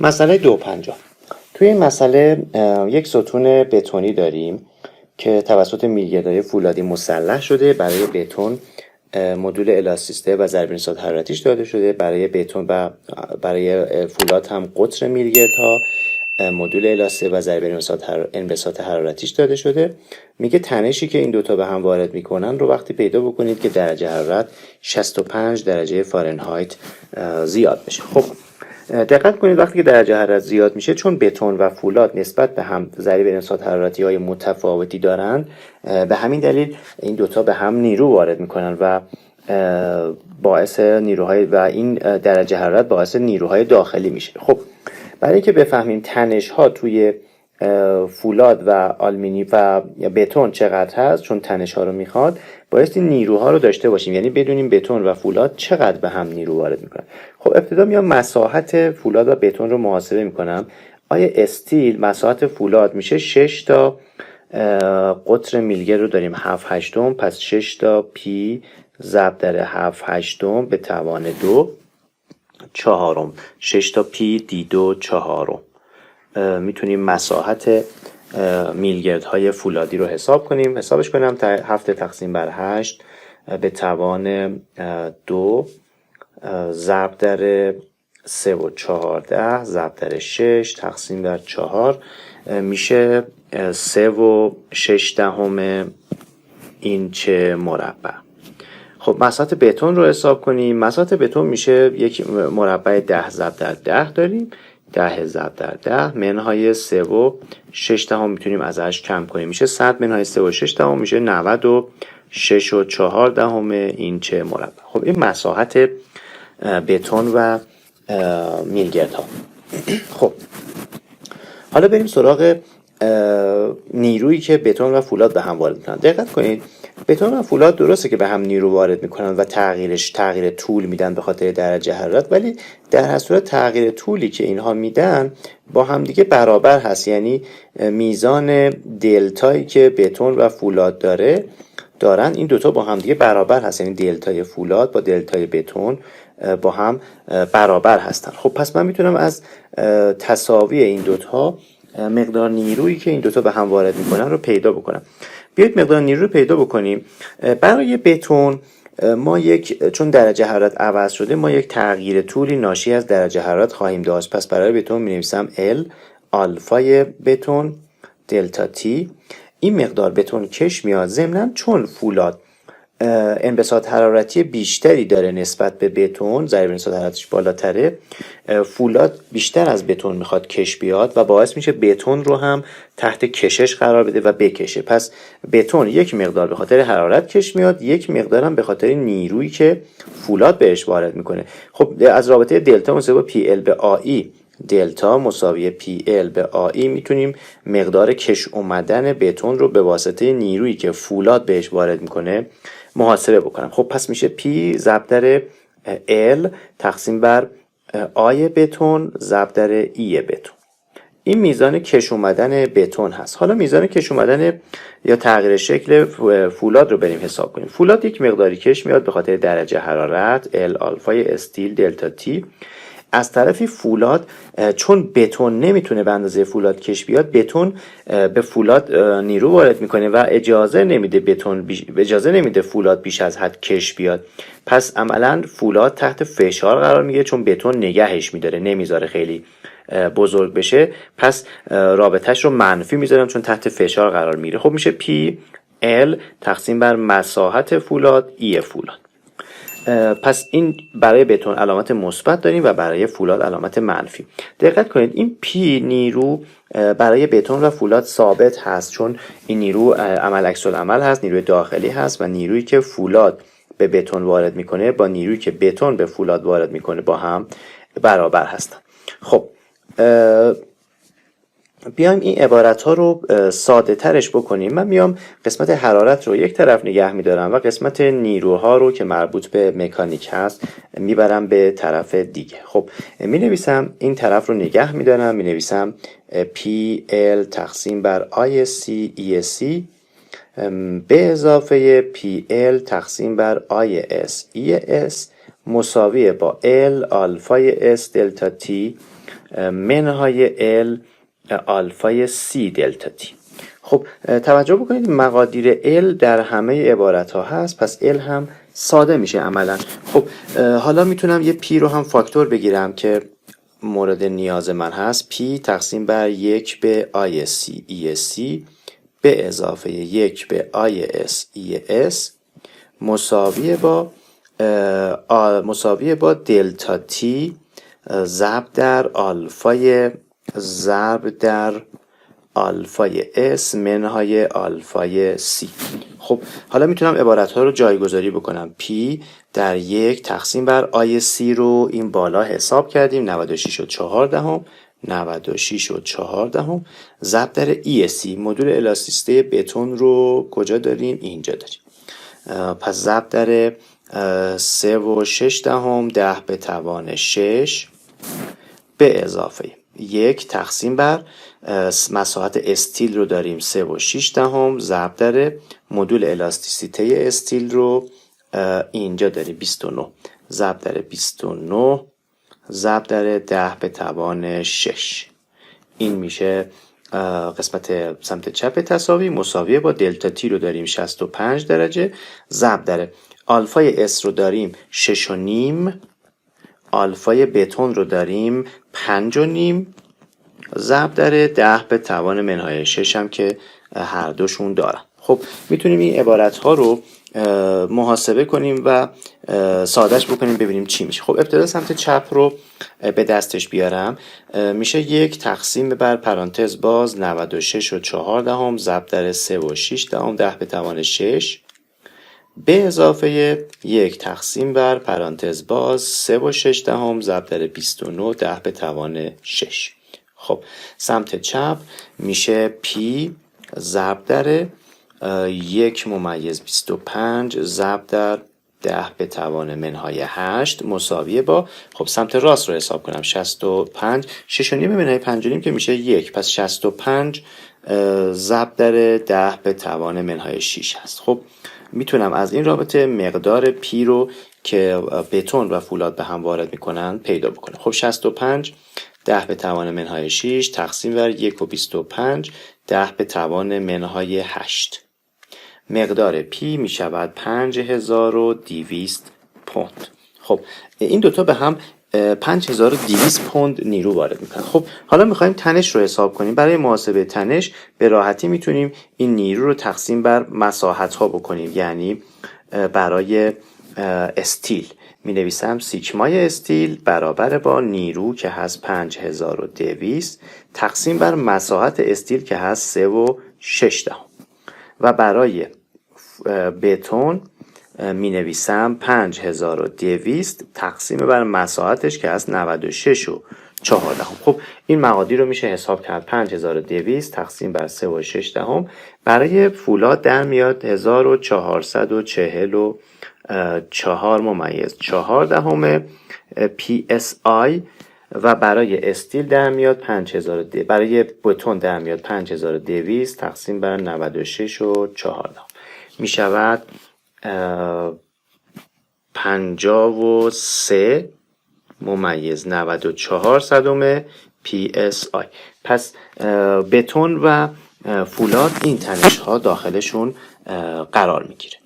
مسئله 250. توی این مسئله یک ستون بتونی داریم که توسط میلگردهای فولادی مسلح شده. برای بتون مدول الاستیسته و ضریب انبساط حرارتیش داده شده. برای بتون و برای فولاد هم قطر میلگردها، مدول الاستیسته و ضریب انبساط حرارتیش داده شده. میگه تنشی که این دوتا به هم وارد میکنن رو وقتی پیدا بکنید که درجه حرارت 65 درجه فارنهایت زیاد بشه. خب دقت کنید وقتی که درجه حرارت زیاد میشه، چون بتون و فولاد نسبت به هم ضریب انبساط حرارتی های متفاوتی دارن، به همین دلیل این دوتا به هم نیرو وارد میکنن و باعث نیروهای و این درجه حرارت باعث نیروهای داخلی میشه. خب برای اینکه بفهمیم تنش ها توی فولاد و آلومینی و بتون چقدر هست، چون تنش ها رو میخواد، بایستی نیروها رو داشته باشیم، یعنی بدونیم بتون و فولاد چقدر به هم نیرو وارد میکنن. خب ابتدا میام مساحت فولاد و بتون رو محاسبه میکنم. آیا استیل مساحت فولاد میشه 6 تا قطر میلگر رو داریم 7/8، پس 6 تا پی ضرب در 7/8 به توان 2 چهارم، 6 تا پی دی 2 چهارم. میتونیم مساحت میلگردهای فولادی رو حساب کنیم. حسابش کنم 7 تقسیم بر 8 به توان 2 ضرب در 3 و 14 ضرب در 6 تقسیم بر 4 میشه 3 و 6 دهم اینچ مربع. خب مساحت بتون رو حساب کنیم. مساحت بتون میشه یک مربع 10 ضرب در 10 داریم، 10 ضرب در 10 منهای 3 و 6 دهم میتونیم ازش کم کنیم، میشه 100 منهای 3 و 6 دهم میشه 96 و 4 دهم اینچ مربع. خب این مساحت بتون و میلگردها. خب حالا بریم سراغ نیرویی که بتون و فولاد به هم وارد میکنن. دقت کنید بتون و فولاد درسته که به هم نیرو وارد میکنن و تغییر طول میدن به خاطر درجه حرارت، ولی در هر صورت تغییر طولی که اینها میدن با هم دیگه برابر هست، یعنی میزان دلتایی که بتون و فولاد دارن این دوتا با هم دیگه برابر هست، یعنی دلتای فولاد با دلتای بتون با هم برابر هستن. خب پس من میتونم از تساوی این دوتا مقدار نیرویی که این دوتا به هم وارد میکنن رو پیدا بکنم. بیایید مقدار نیرو رو پیدا بکنیم. برای بتون ما چون درجه حرارت عوض شده، ما یک تغییر طولی ناشی از درجه حرارت خواهیم داشت. پس برای بتون می نویسم L آلفای بتون دلتا تی. این مقدار بتون کش میاد. ضمناً چون فولاد انبساط حرارتی بیشتری داره نسبت به بتون، ضریب انبساط حرارتیش بالاتره، فولاد بیشتر از بتون میخواد کش بیاد و باعث میشه بتون رو هم تحت کشش قرار بده و بکشه. پس بتون یک مقدار به خاطر حرارت کش میاد، یک مقدار هم به خاطر نیرویی که فولاد بهش وارد میکنه. خب از رابطه دلتا مساوی پی ال به آی، دلتا مساوی پی ال به آی میتونیم مقدار کش اومدن بتون رو به واسطه نیرویی که فولاد بهش وارد میکنه محاسبه بکنم. خب پس میشه پی ضرب در ال تقسیم بر آی بتون ضرب در ای بتون. این میزان کش اومدن بتون هست. حالا میزان کش اومدن یا تغییر شکل فولاد رو بریم حساب کنیم. فولاد یک مقداری کش میاد به خاطر درجه حرارت ال آلفای استیل دلتا تی. از طرفی فولاد چون بتون نمیتونه به اندازه فولاد کش بیاد، بتون به فولاد نیرو وارد میکنه و اجازه نمیده فولاد بیش از حد کش بیاد. پس عملا فولاد تحت فشار قرار میگیره چون بتون نگهش میداره، نمیذاره خیلی بزرگ بشه. پس رابطهش رو منفی میذارم چون تحت فشار قرار میگیره. خب میشه پی ال تقسیم بر مساحت فولاد ای فولاد. پس این برای بتون علامت مثبت داریم و برای فولاد علامت منفی. دقت کنید این پی نیرو برای بتون و فولاد ثابت هست، چون این نیرو عمل عکس العمل هست، نیروی داخلی هست و نیرویی که فولاد به بتون وارد میکنه با نیرویی که بتون به فولاد وارد میکنه با هم برابر هستن. خب بیایم این عبارت ها رو ساده ترش بکنیم. من میام قسمت حرارت رو یک طرف نگه میدارم و قسمت نیروها رو که مربوط به مکانیک هست میبرم به طرف دیگه. خب می نویسم این طرف رو نگه میدارم، می نویسم PL تقسیم بر ISC ESC به اضافه PL تقسیم بر IS ES مساویه با L آلفای S دلتا T منهای L آلفای C دلتا T. خب توجه بکنید مقادیر L در همه عبارت ها هست، پس L هم ساده میشه عملا. خب حالا میتونم یه P رو هم فاکتور بگیرم که مورد نیاز من هست. P تقسیم بر 1 به IC EC به اضافه 1 به IS ES مساوی با دلتا T ضرب در آلفای S منهای آلفای C. خب حالا میتونم عبارت ها رو جایگذاری بکنم. P در 1 تقسیم بر آی سی رو این بالا حساب کردیم 96 و 4 ضرب در EC مدول الاستیسیته بتون رو کجا داریم؟ اینجا داریم. پس ضرب در 3 و 6 10 به توان 6 به اضافه 1 تقسیم بر مساحت استیل رو داریم 3 و 6 ضرب در مدول الاستیسیته استیل رو اینجا داریم 29 ضرب در 29 ضرب در 10 به توان 6. این میشه قسمت سمت چپ تساوی مساوی با دلتا تی رو داریم 65 درجه ضرب در آلفای اس رو داریم 6 و نیم، آلفای بتون رو داریم 5 و نیم ضرب در 10 به توان منهای 6 هم که هر دوشون دارن. خب میتونیم این عبارت ها رو محاسبه کنیم و سادهش بکنیم ببینیم چی میشه. خب ابتدا سمت چپ رو به دستش بیارم. میشه 1 تقسیم بر پرانتز باز 96 و 4 ضرب در 3 و 6 10 به توان 6 به اضافه 1 تقسیم بر پرانتز باز 3 و 6 ضرب در 29 10 به توان 6. خب سمت چپ میشه P ضرب در 1 ممیز 25 ضرب در 10 به توان منهای 8 مساویه با خب سمت راست رو حساب کنم 65 6 و نیم منهای 5 و نیم که میشه 1 پس 65 ضرب در 10 به توان منهای 6 هست. خب میتونم از این رابطه مقدار P رو که بتون و فولاد به هم وارد میکنن پیدا بکنم. خب 65 10 به توان منهای 6 تقسیم بر 1 و 25 10 به توان منهای 8 مقدار P می شود 5200 پوند. خب این دوتا به هم 5200 پوند نیرو وارد میکنن. خب حالا میخوایم تنش رو حساب کنیم. برای محاسبه تنش به راحتی میتونیم این نیرو رو تقسیم بر مساحت ها بکنیم. یعنی برای استیل می نویسم سیگمای استیل برابر با نیرو که هست 5200 تقسیم بر مساحت استیل که هست 3 و 6 و برای بتون می نویسم 5200 تقسیم بر مساحتش که هست 96 و 4 خب این مقادیر رو میشه حساب کرد. 5200 تقسیم بر 3 و 6 برای فولاد در میاد 1444 ممیز 4 PSI و برای استیل در میاد 5000 برای بتون در میاد 5200 تقسیم بر 96 و 4 می شود 53 ممیز 94 صدم PSI. پس بتون و فولاد این تنش ها داخلشون قرار می گیره.